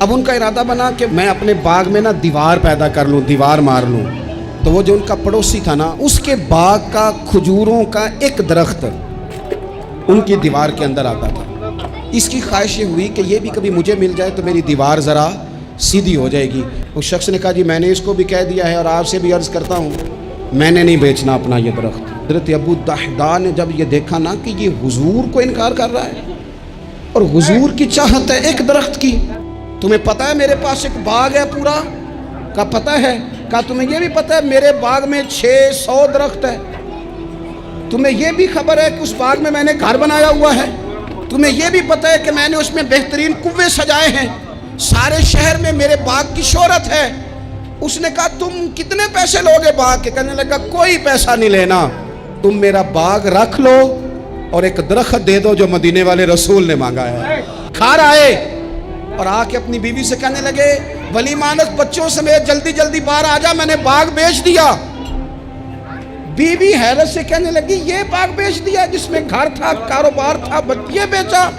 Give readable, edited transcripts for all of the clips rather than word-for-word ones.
اب ان کا ارادہ بنا کہ میں اپنے باغ میں نا دیوار پیدا کر لوں، دیوار مار لوں۔ تو وہ جو ان کا پڑوسی تھا نا، اس کے باغ کا کھجوروں کا ایک درخت ان کی دیوار کے اندر آتا تھا۔ اس کی خواہش یہ ہوئی کہ یہ بھی کبھی مجھے مل جائے تو میری دیوار ذرا سیدھی ہو جائے گی۔ اس شخص نے کہا جی میں نے اس کو بھی کہہ دیا ہے اور آپ سے بھی عرض کرتا ہوں میں نے نہیں بیچنا اپنا یہ درخت۔ حضرت ابو الدحداء نے جب یہ دیکھا نا کہ یہ حضور کو انکار کر رہا ہے اور حضور کی چاہت ہے ایک درخت کی، تمہیں پتہ ہے میرے پاس ایک باغ ہے پورا؟ کہا پتہ ہے۔ کہا تمہیں یہ بھی پتہ ہے میرے باغ میں 600 درخت ہے؟ تمہیں یہ بھی خبر ہے کہ اس باغ میں نے گھر بنایا ہوا ہے؟ تمہیں یہ بھی پتہ ہے کہ میں نے اس میں بہترین کنویں سجائے ہیں؟ سارے شہر میں میرے باغ کی شہرت ہے۔ اس نے کہا تم کتنے پیسے لوگے باغ کے؟ کہنے لگا کوئی پیسہ نہیں لینا، تم میرا باغ رکھ لو اور ایک درخت دے دو جو مدینے والے رسول نے مانگا ہے۔ کھار آئے اور آ کے اپنی بیوی سے کہنے لگے ولی مانک بچوں سمیت جلدی جلدی باہر آ جا، میں نے باغ بیچ دیا۔ بیوی حیرت سے کہنے لگی یہ باغ بیچ دیا جس میں گھر تھا، کاروبار تھا، یہ بیچا؟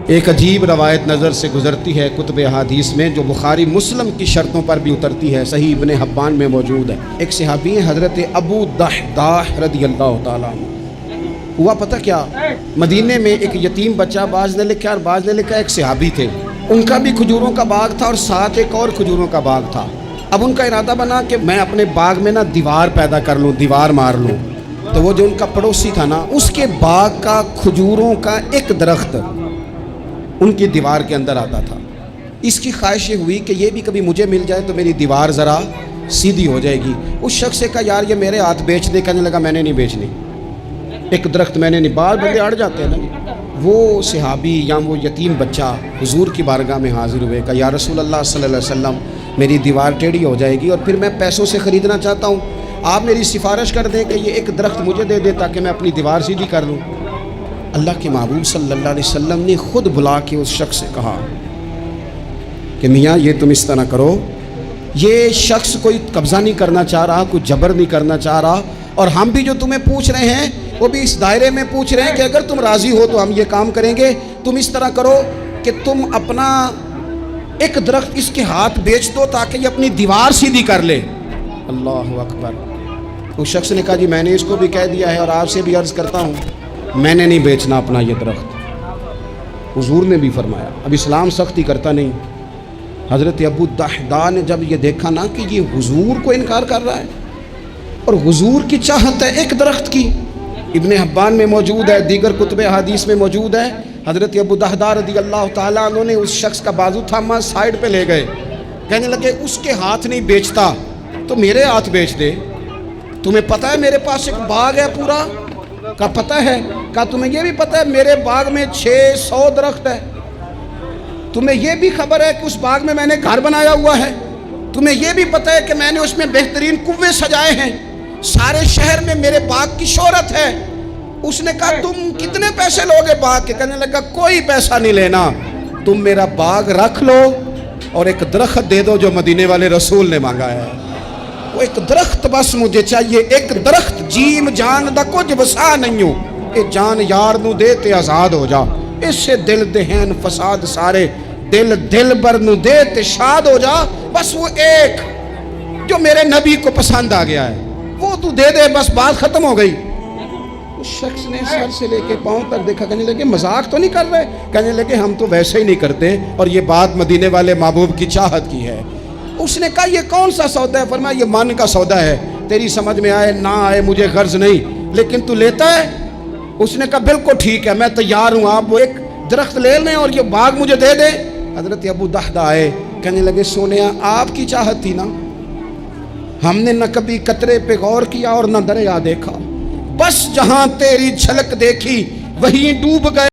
ایک عجیب روایت نظر سے گزرتی ہے کتب احادیث میں جو بخاری مسلم کی شرطوں پر بھی اترتی ہے، صحیح ابن حبان میں موجود ہے۔ ایک صحابی ہیں حضرت ابو الدحداء رضی اللہ تعالیٰ عنہ۔ ہوا پتہ کیا، مدینے میں ایک یتیم بچہ، بعض نے لکھا اور بعض نے لکھا ایک صحابی تھے، ان کا بھی کھجوروں کا باغ تھا اور ساتھ ایک اور کھجوروں کا باغ تھا۔ اب ان کا ارادہ بنا کہ میں اپنے باغ میں نا دیوار پیدا کر لوں، دیوار مار لوں۔ تو وہ جو ان کا پڑوسی تھا نا، اس کے باغ کا کھجوروں کا ایک درخت ان کی دیوار کے اندر آتا تھا۔ اس کی خواہش یہ ہوئی کہ یہ بھی کبھی مجھے مل جائے تو میری دیوار ذرا سیدھی ہو جائے گی۔ اس شخص سے کہا یار یہ میرے ہاتھ بیچ دے۔ کہنے لگا میں نے نہیں بیچنی، ایک درخت میں نے نہیں۔ بعض بندے اڑ جاتے ہیں نا۔ وہ صحابی یا وہ یتیم بچہ حضور کی بارگاہ میں حاضر ہوئے، کہا یا رسول اللہ صلی اللہ علیہ وسلم میری دیوار ٹیڑھی ہو جائے گی اور پھر میں پیسوں سے خریدنا چاہتا ہوں، آپ میری سفارش کر دیں کہ یہ ایک درخت مجھے دے دے تاکہ میں اپنی دیوار سیدھی کر لوں۔ اللہ کے محبوب صلی اللہ علیہ وسلم نے خود بلا کے اس شخص سے کہا کہ میاں یہ تم اس طرح کرو، یہ شخص کوئی قبضہ نہیں کرنا چاہ رہا، کوئی جبر نہیں کرنا چاہ رہا، اور ہم بھی جو تمہیں پوچھ رہے ہیں وہ بھی اس دائرے میں پوچھ رہے ہیں کہ اگر تم راضی ہو تو ہم یہ کام کریں گے۔ تم اس طرح کرو کہ تم اپنا ایک درخت اس کے ہاتھ بیچ دو تاکہ یہ اپنی دیوار سیدھی کر لے۔ اللہ اکبر۔ اس شخص نے کہا جی میں نے اس کو بھی کہہ دیا ہے اور آپ سے بھی عرض کرتا ہوں میں نے نہیں بیچنا اپنا یہ درخت۔ حضور نے بھی فرمایا، اب اسلام سختی کرتا نہیں۔ حضرت ابو الدحداء نے جب یہ دیکھا نا کہ یہ حضور کو انکار کر رہا ہے اور حضور کی چاہت ہے ایک درخت کی، ابن حبان میں موجود ہے، دیگر کتب احادیث میں موجود ہے، حضرت ابو الدحداء رضی اللہ تعالیٰ عنہ نے اس شخص کا بازو تھاما، سائڈ پہ لے گئے، کہنے لگے اس کے ہاتھ نہیں بیچتا تو میرے ہاتھ بیچ دے، تمہیں پتہ ہے میرے پاس ایک باغ ہے پورا؟ کہا پتہ ہے۔ کہا تمہیں یہ بھی پتہ ہے میرے باغ میں 600 درخت ہے؟ تمہیں یہ بھی خبر ہے کہ اس باغ میں نے گھر بنایا ہوا ہے؟ تمہیں یہ بھی پتہ ہے کہ میں نے اس میں بہترین کنویں سجائے ہیں؟ سارے شہر میں میرے باغ کی شہرت ہے۔ اس نے کہا تم کتنے پیسے لوگے باغ کے؟ کہنے لگا کوئی پیسہ نہیں لینا، تم میرا باغ رکھ لو اور ایک درخت دے دو جو مدینے والے رسول نے مانگا ہے۔ وہ ایک درخت بس مجھے چاہیے، ایک درخت، جیم جان دا کچھ وسا نہیں ہو، اے جان یار نو دے تے آزاد ہو جا، اس سے دل دہین فساد سارے، دل بر نو دے تے شاد ہو جا، بس وہ ایک جو میرے نبی کو پسند آ گیا ہے وہ تو دے دے، بس بات ختم ہو گئی۔ اس شخص نے سر سے لے کے پاؤں تک دیکھا، کہنے لگے مذاق تو نہیں کر رہے؟ کہنے لگے ہم تو ویسے ہی نہیں کرتے اور یہ بات مدینے والے محبوب کی چاہت کی ہے۔ اس نے کہا یہ کون سا سودا ہے؟ فرمایا یہ من کا سودا ہے، تیری سمجھ میں آئے نہ آئے مجھے غرض نہیں، لیکن تو لیتا ہے؟ اس نے کہا بالکل ٹھیک ہے، میں تیار ہوں، آپ وہ ایک درخت لے لیں اور یہ باغ مجھے دے دیں۔ حضرت ابو الدحداء آئے، کہنے لگے سونیا آپ کی چاہت تھی نا، ہم نے نہ کبھی قطرے پہ غور کیا اور نہ دریا دیکھا، بس جہاں تیری جھلک دیکھی وہیں ڈوب گئے۔